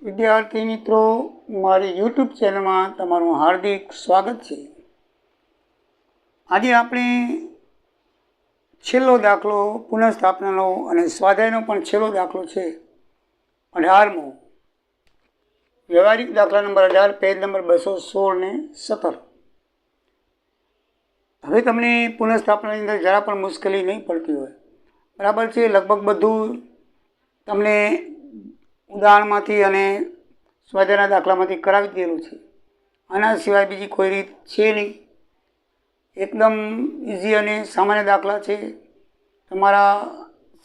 વિદ્યાર્થી મિત્રો, મારી યુટ્યુબ ચેનલમાં તમારું હાર્દિક સ્વાગત છે। આજે આપણે છેલ્લો દાખલો પુનઃસ્થાપનાનો અને સ્વાધ્યાયનો પણ છેલ્લો દાખલો છે 18મો વ્યવહારિક દાખલા નંબર 18 પેજ નંબર 216 ને 17। હવે તમને પુનઃસ્થાપનાની અંદર જરા પણ મુશ્કેલી નહીં પડતી હોય, બરાબર છે। લગભગ બધું તમને ઉદાહરણમાંથી અને સ્વાધ્યાયના દાખલામાંથી કરાવી દીધેલું છે। આના સિવાય બીજી કોઈ રીત છે નહીં। એકદમ ઇઝી અને સામાન્ય દાખલા છે। તમારા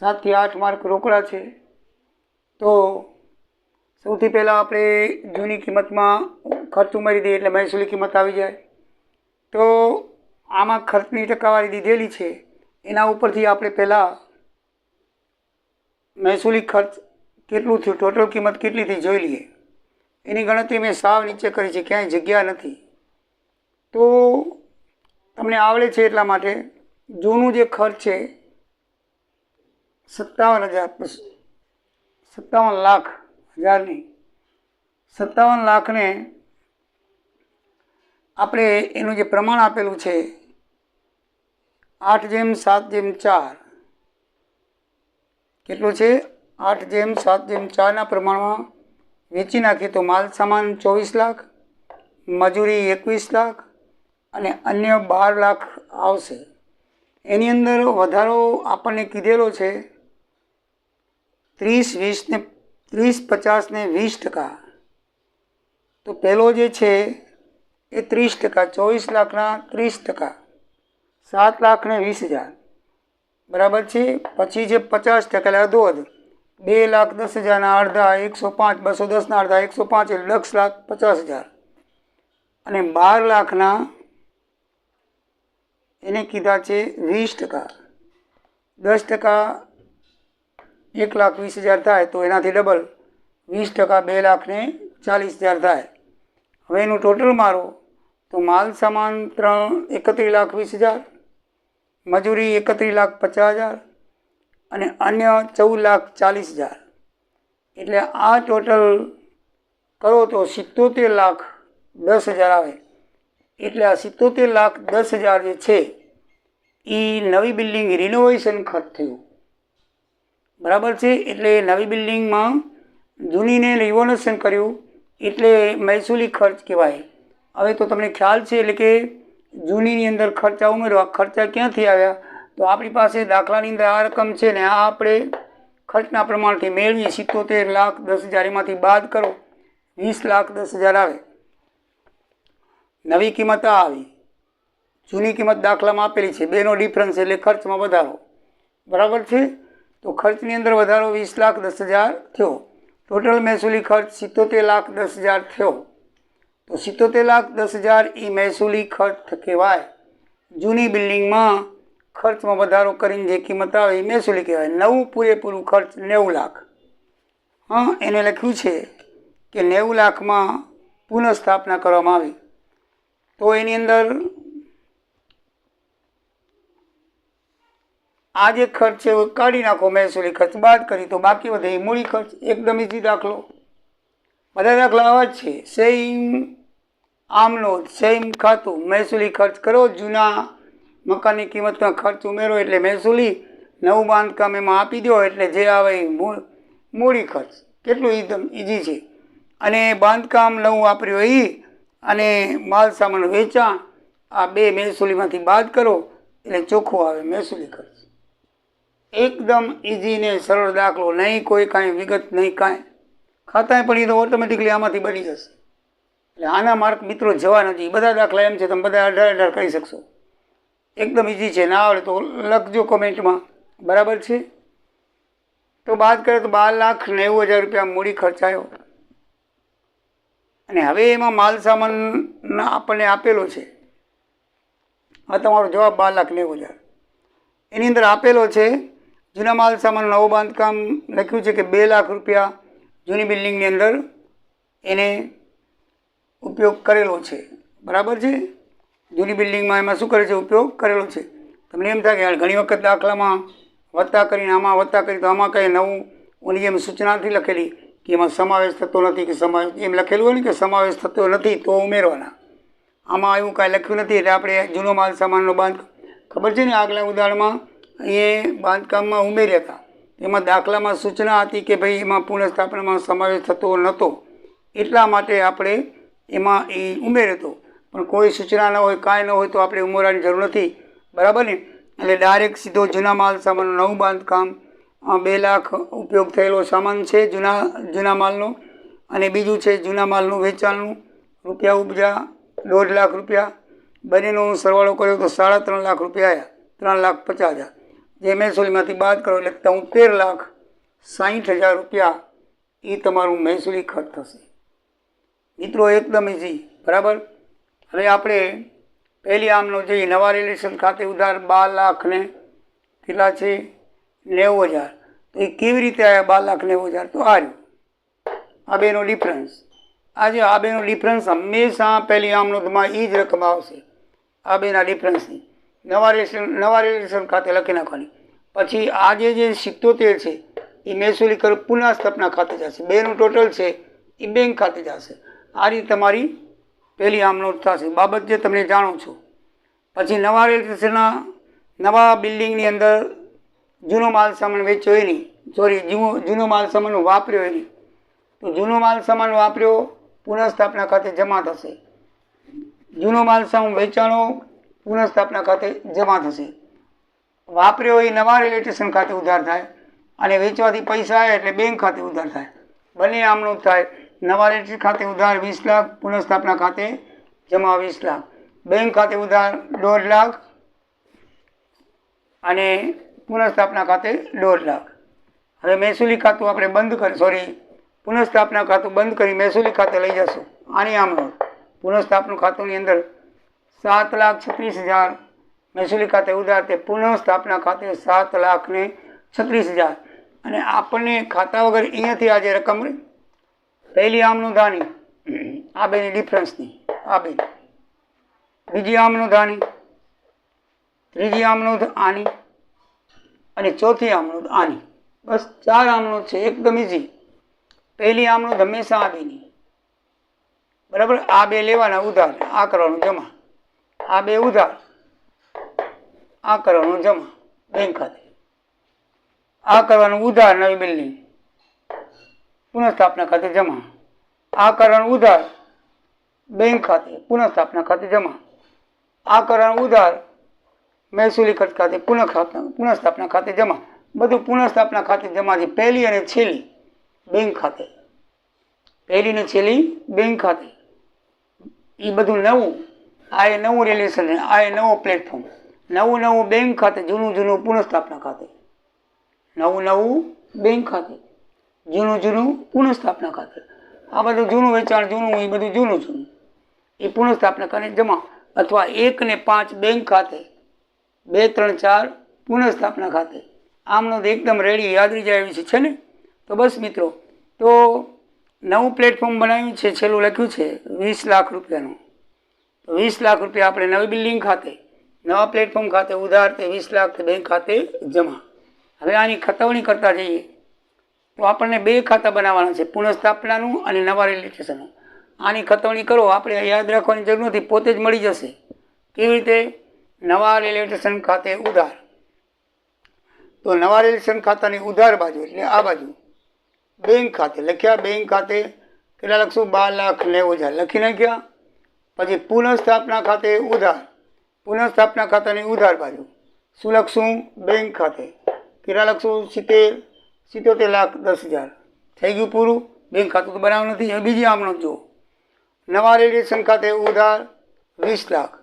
7 થી 8 માર્ક રોકડા છે। તો સૌથી પહેલાં આપણે જૂની કિંમતમાં ખર્ચ ઉમેરી દઈએ એટલે મહેસૂલી કિંમત આવી જાય। તો આમાં ખર્ચની ટકાવારી દીધેલી છે, એના ઉપરથી આપણે પહેલાં મહેસૂલી ખર્ચ કેટલું થયું, ટોટલ કિંમત કેટલી થઈ જોઈ લઈએ। એની ગણતરી મેં સાવ નીચે કરી છે, ક્યાંય જગ્યા નથી। તો તમને આવડે છે એટલા માટે જૂનું જે ખર્ચ છે 57 લાખ હજાર નહીં, 57 લાખને આપણે એનું જે પ્રમાણ આપેલું છે 8:7:4 કેટલું છે 8:7:4 પ્રમાણમાં વેચી નાખીએ તો માલ સામાન 24 લાખ, મજૂરી 21 લાખ અને અન્ય 12 લાખ આવશે। એની અંદર વધારો આપણને કીધેલો છે 30, 50 ને 20%। તો પહેલો જે છે એ 30%, 24 લાખના 30%, 7 લાખ ને 20,000 બરાબર છે। પછી જે 50% એટલે અધોઅધ 2,10,000ના અડધા 105, 210ના અડધા 105 એટલે 10,50,000 અને 12 લાખના એને કીધા છે 20%। 10% 1,20,000 થાય તો એનાથી ડબલ 20% 2,40,000 થાય। હવે એનું ટોટલ મારો તો માલ સામાન 31,20,000, મજૂરી 31,50,000 અને અન્ય 14,40,000 એટલે આ ટોટલ કરો તો 77,10,000 આવે। એટલે આ 77,10,000 જે છે એ નવી બિલ્ડિંગ રિનોવેશન ખર્ચ થયું, બરાબર છે। એટલે નવી બિલ્ડિંગમાં જૂનીને રિનોવેશન કર્યું એટલે મહેસૂલી ખર્ચ કહેવાય। હવે તો તમને ખ્યાલ છે, એટલે કે જૂનીની અંદર ખર્ચા ઉમેરવા, ખર્ચા ક્યાંથી આવ્યા તો આપણી પાસે દાખલાની અંદર આ રકમ છે ને, આ આપણે ખર્ચના પ્રમાણથી મેળવીએ 77,10,000, એમાંથી બાદ કરો 20,10,000 આવે। નવી કિંમત આ આવી, જૂની કિંમત દાખલામાં આપેલી છે, બેનો ડિફરન્સ એટલે ખર્ચમાં વધારો, બરાબર છે। તો ખર્ચની અંદર વધારો 20,10,000 થયો, ટોટલ મહેસૂલી ખર્ચ 77,10,000 થયો। તો 77,10,000 એ મહેસૂલી ખર્ચ કહેવાય। જૂની બિલ્ડિંગમાં ખર્ચમાં વધારો કરીને જે કિંમત આવે એ મહેસૂલી કહેવાય। નવું પૂરેપૂરું ખર્ચ 90 લાખ, હા એને લખ્યું છે કે 90 લાખમાં પુનઃસ્થાપના કરવામાં આવી। તો એની અંદર આ જે ખર્ચ છે એ કાઢી નાખો, મહેસૂલી ખર્ચ બાદ કરી તો બાકી વધે એ મૂડી ખર્ચ। એકદમ ઇઝી દાખલો, બધા દાખલા આવા જ છે। સેમ આમનો સેમ ખાતું, મહેસૂલી ખર્ચ કરો, જૂના મકાનની કિંમતમાં ખર્ચ ઉમેરો એટલે મહેસૂલી, નવું બાંધકામ એમાં આપી દો એટલે જે આવે એ મૂડી ખર્ચ। કેટલું એકદમ ઇઝી છે। અને બાંધકામ નવું વાપર્યું એ અને માલ સામાન વેચાણ, આ બે મહેસૂલીમાંથી બાદ કરો એટલે ચોખ્ખું આવે મહેસૂલી ખર્ચ। એકદમ ઇઝી ને સરળ દાખલો, નહીં કોઈ કાંઈ વિગત, નહીં કાંઈ, ખાતાએ પડી તો ઓટોમેટિકલી આમાંથી બની જશે। એટલે આના માર્ક મિત્રો જવા નથી, બધા દાખલા એમ છે તમે બધા 18 કરી શકશો। એકદમ ઇઝી છે, ના આવડે તો લખજો કોમેન્ટમાં, બરાબર છે। તો બાદ કરે તો 12,90,000 રૂપિયા મૂડી ખર્ચ આવ્યો। અને હવે એમાં માલ સામાન આપણને આપેલો છે, આ તમારો જવાબ 12,90,000। એની અંદર આપેલો છે જૂના માલ સામાન નવું બાંધકામ લખ્યું છે કે 2 લાખ રૂપિયા જૂની બિલ્ડિંગની અંદર એને ઉપયોગ કરેલો છે, બરાબર છે। જૂની બિલ્ડિંગમાં એમાં શું કરે છે, ઉપયોગ કરેલો છે। તમને એમ થાય કે ઘણી વખત દાખલામાં વત્તા કરીને આમાં વત્તા કરી તો આમાં કંઈ નવું ઓની જેમ સૂચના નથી લખેલી કે એમાં સમાવેશ થતો નથી કે સમાવેશ એમ લખેલું હોય ને કે સમાવેશ થતો નથી તો ઉમેરવાના. આમાં એવું કાંઈ લખ્યું નથી એટલે આપણે જૂનો માલ સામાનનો ખબર છે ને આગલા ઉદાહરણમાં એ બાંધકામમાં ઉમેર્યા હતા. એમાં દાખલામાં સૂચના હતી કે ભાઈ એમાં પુનઃસ્થાપનામાં સમાવેશ થતો નહોતો એટલા માટે આપણે એમાં એ ઉમેર્યો હતો. પણ કોઈ સૂચના ન હોય કાંઈ ન હોય તો આપણે ઉમેરવાની જરૂર નથી, બરાબર ને. એટલે ડાયરેક્ટ સીધો જૂના માલ સામાનનું નવું બાંધકામ 2 લાખ ઉપયોગ થયેલો સામાન છે જૂના માલનો, અને બીજું છે જૂના માલનું વેચાણનું રૂપિયા ઉપજા 1.5 લાખ રૂપિયા, બંનેનો સરવાળો કર્યો તો 3.5 લાખ રૂપિયા આવ્યા, 3,50,000. જે મહેસૂલીમાંથી બાદ કરો એટલે 73,60,000 રૂપિયા એ તમારું મહેસૂલી ખર્ચ થશે. મિત્રો એકદમ ઇઝી, બરાબર. હવે આપણે પહેલી આમનો જોઈએ. નવા રિલેશન ખાતે ઉધાર 12 લાખ ને કેટલા છે 90,000. તો એ કેવી રીતે આવ્યા 12,90,000? તો આ રહ્યું આ બેનો ડિફરન્સ. આ બેનો ડિફરન્સ હંમેશા પહેલી આમનોધમાં એ જ રકમ આવશે. આ બેના ડિફરન્સની નવા રિલેશન ખાતે લખી નાખવાની. પછી આ જે 77 છે એ મહેસૂલી કર પુનઃસ્થાપના ખાતે જશે. બેનું ટોટલ છે એ બેંક ખાતે જશે. આ રીતે તમારી પહેલી આમનોધ થશે, બાબત જે તમે જાણો છો. પછી નવા રિલેશનના નવા બિલ્ડિંગની અંદર જૂનો માલ સામાન વેચ્યો હોય નહીં, જૂનો માલ સામાન વાપર્યો હોય નહીં, તો જૂનો માલ સામાન વાપર્યો પુનઃસ્થાપના ખાતે જમા થશે. જૂનો માલ સામાન વેચાણો પુનઃસ્થાપના ખાતે જમા થશે. વાપર્યો એ નવા રિલેશન ખાતે ઉધાર થાય, અને વેચવાથી પૈસા આવે એટલે બેંક ખાતે ઉધાર થાય. બંને આમનોધ થાય. નવા રિલેશન ખાતે ઉધાર 20 લાખ, પુનઃસ્થાપના ખાતે જમા 20 લાખ. બેંક ખાતે ઉધાર 1.5 લાખ અને પુનઃસ્થાપના ખાતે 1.5 લાખ. હવે મહેસૂલી ખાતું આપણે પુનઃસ્થાપના ખાતું બંધ કરી મહેસૂલી ખાતે લઈ જશું. આની આમનોધ પુનઃસ્થાપના ખાતુંની અંદર 7,36,000 મહેસૂલી ખાતે ઉધાર, તે પુનઃસ્થાપના ખાતે 7,36,000. અને આપણને ખાતા વગર અહીંયાથી આજે રકમ પહેલી આમનોધ આની, આ બેની ડિફરન્સની, આ બે બીજી આમનોધ આની, ત્રીજી આમનોધ આની અને ચોથી આમનોધ આની. બસ 4 આમનોધ છે, એકદમ ઇઝી. પહેલી આમનોધ હંમેશા આ બેની, બરાબર. આ બે લેવાના ઉધાર, આ કરવાનું જમા. આ બે ઉધાર, આ કરવાનું જમા બેંક ખાતે. આ કરવાનું ઉધાર નવી બિલ્ડિંગ પુનઃસ્થાપના ખાતે જમા. આ કરવાનું ઉધાર બેંક ખાતે પુનઃસ્થાપના ખાતે જમા. આ કરવાનું ઉધાર મહેસૂલી ખર્ચ ખાતે પુનઃસ્થાપના ખાતે જમા. બધું પુનઃસ્થાપના ખાતે જમા છે. પહેલી અને છેલ્લી બેંક ખાતે, પહેલી ને છેલ્લી બેંક ખાતે. એ બધું નવું, આ એ નવું રિલેશન, આ એ નવો પ્લેટફોર્મ. નવું બેંક ખાતે, જૂનું પુનઃસ્થાપના ખાતે. નવું બેંક ખાતે, જૂનું પુનઃસ્થાપના ખાતે. આ બધું જૂનું વેચાણ, જૂનું એ બધું જૂનું એ પુનઃસ્થાપના ખાતે જમા. અથવા 1 ને 5 બેંક ખાતે, 2, 3, 4 પુનઃસ્થાપના ખાતે. આમનોધ એકદમ રેડી, યાદ રહી જાય એવી છે ને. તો બસ મિત્રો, તો નવું પ્લેટફોર્મ બનાવ્યું છે, છેલ્લું લખ્યું છે 20 લાખ રૂપિયાનું. તો 20 લાખ રૂપિયા આપણે નવી બિલ્ડિંગ ખાતે, નવા પ્લેટફોર્મ ખાતે ઉધાર, તે 20 લાખ બેંક ખાતે જમા. હવે આની ખતવણી કરતા જઈએ તો આપણને 2 ખાતા બનાવવાના છે, પુનઃસ્થાપનાનું અને નવા રિલેશનનું. આની ખતવણી કરો, આપણે યાદ રાખવાની જરૂર નથી, પોતે જ મળી જશે. કેવી રીતે? નવા રિલેશન ખાતે ઉધાર. તો નવા રિલેશન ખાતાની ઉધાર બાજુ એટલે આ બાજુ બેંક ખાતે લખ્યા. બેંક ખાતે કેટલા લખશું? 12,90,000 લખી નાખ્યા. પછી પુનઃસ્થાપના ખાતે ઉધાર, પુનઃસ્થાપના ખાતાની ઉધાર બાજુ શું લખશું? બેંક ખાતે કેટલા લખશું? 77,10,000. થઈ ગયું પૂરું. બેંક ખાતું તો બનાવવું નથી. હવે બીજી આમનોધ જુઓ. નવા રિલેશન ખાતે ઉધાર 2 લાખ.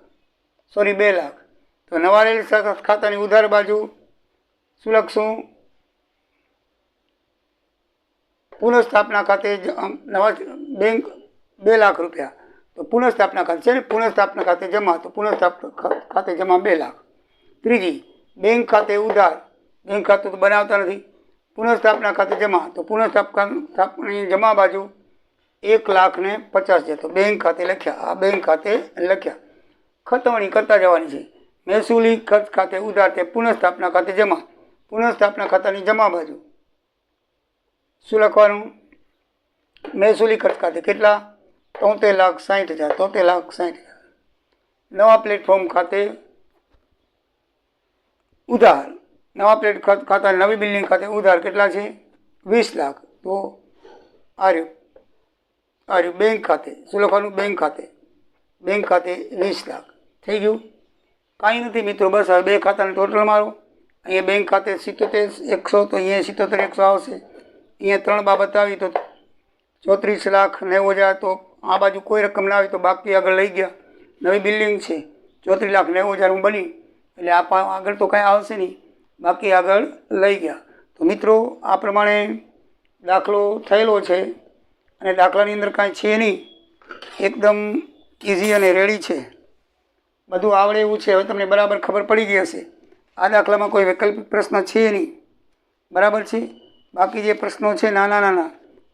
તો નવા રિલેશન ખાતાની ઉધાર બાજુ શું લખશું? પુનઃસ્થાપના ખાતે નવા બેંક 2 લાખ રૂપિયા. તો પુનઃસ્થાપના ખાતે છે ને, પુનઃસ્થાપના ખાતે જમા, તો પુનઃસ્થાપના ખાતે જમા 2 લાખ. ત્રીજી બેંક ખાતે ઉધાર, બેંક ખાતું તો બનાવતા નથી. પુનઃસ્થાપના ખાતે જમા, તો પુનઃસ્થાપનાની જમા બાજુ 1,50,000. તો બેંક ખાતે લખ્યા, આ બેંક ખાતે લખ્યા. ખતવણી કરતા જવાની છે. મહેસૂલી ખર્ચ ખાતે ઉધાર, તે પુનઃસ્થાપના ખાતે જમા. પુનઃસ્થાપના ખાતાની જમા બાજુ શું લખવાનું? મહેસૂલી ખર્ચ ખાતે કેટલા? 73,60,000, 73,60,000. નવા પ્લેટફોર્મ ખાતે ઉધાર, નવા પ્લેટ ખાતા નવી બિલ્ડિંગ ખાતે ઉધાર કેટલા છે? 20 લાખ. તો આર્યું બેંક ખાતે શું લખવાનું? બેંક ખાતે 20 લાખ. થઈ ગયું? કાંઈ નથી મિત્રો, બસ હવે બે ખાતાને ટોટલ મારો. અહીંયા બેંક ખાતે 77,100, તો અહીંયા 77,100 આવશે. અહીંયા 3 બાબત આવી તો 34,90,000. તો આ બાજુ કોઈ રકમ ના આવી તો બાકી આગળ લઈ ગયા. નવી બિલ્ડિંગ છે, 34,90,000 બની, એટલે આગળ તો કાંઈ આવશે નહીં, બાકી આગળ લઈ ગયા. તો મિત્રો આ પ્રમાણે દાખલો થયેલો છે અને દાખલાની અંદર કાંઈ છે નહીં, એકદમ ઇઝી અને રેડી છે, બધું આવડે એવું છે. હવે તમને બરાબર ખબર પડી ગઈ હશે. આ દાખલામાં કોઈ વૈકલ્પિક પ્રશ્ન છે નહીં, બરાબર છે. બાકી જે પ્રશ્નો છે નાના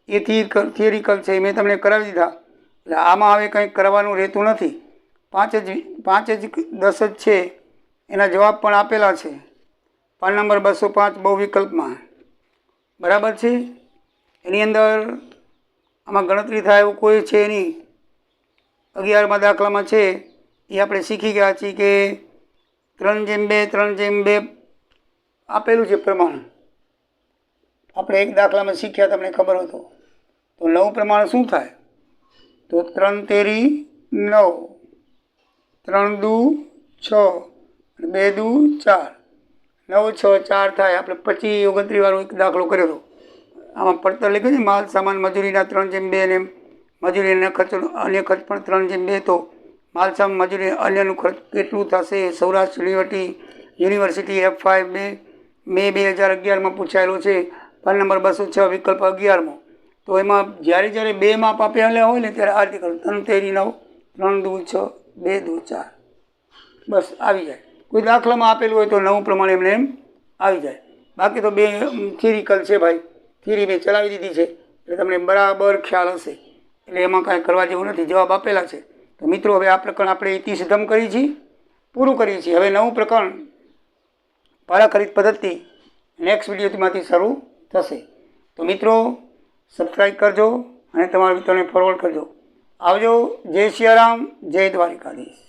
એ થિયરિકલ છે, મેં તમને કરાવી દીધા. એટલે આમાં હવે કંઈ કરવાનું રહેતું નથી. 5 જ 10 જ છે, એના જવાબ પણ આપેલા છે. પાન નંબર 205 બહુ વિકલ્પમાં, બરાબર છે. એની અંદર આમાં ગણતરી થાય એવું કોઈ છે નહીં. 11મા દાખલામાં છે એ આપણે શીખી ગયા છીએ કે 3/2 3/2 આપેલું છે પ્રમાણ. આપણે એક દાખલામાં શીખ્યા, તમને ખબર હતો. તો 9 પ્રમાણ શું થાય? તો 3 તેરી 9, 3 દુ 6, 2 દુ 4, 9 6 4 થાય. આપણે 25 29 વાળો એક દાખલો કર્યો હતો. આમાં પડતર લખ્યું છે માલ સામાન મજૂરીના 3/2 ને મજૂરીના ખર્ચ અન્ય ખર્ચ પણ 3/2. તો માલ સામાન મજૂરી અન્યનું ખર્ચ કેટલું થશે? સૌરાષ્ટ્ર યુનિવર્સિટી F5 મે 2011માં પૂછાયેલો છે. પાન નંબર 206 વિકલ્પ 11મો. તો એમાં જ્યારે 2 માપ આપેલા હોય ને ત્યારે આ રીતે કરો: 3 તેરી 9, 3 દુ 6, 2 દુ 4, બસ આવી જાય. કોઈ દાખલામાં આપેલું હોય તો 9 પ્રમાણે એમને એમ આવી જાય. બાકી તો બે થિયરિકલ છે ભાઈ, થિયરી મેં ચલાવી દીધી છે એટલે તમને બરાબર ખ્યાલ હશે. એટલે એમાં કાંઈ કરવા જેવું નથી, જવાબ આપેલા છે. તો મિત્રો હવે આ પ્રકરણ આપણે ઇતિ સિદ્ધમ કરી છીએ, પૂરું કરીએ છીએ. હવે નવું પ્રકરણ પારાખરીદ પદ્ધતિ નેક્સ્ટ વિડીયોમાંથી શરૂ થશે. તો મિત્રો સબસ્ક્રાઈબ કરજો અને તમારા મિત્રોને ફોરવર્ડ કરજો. આવજો. જય સિયારામ, જય દ્વારિકાધીશ.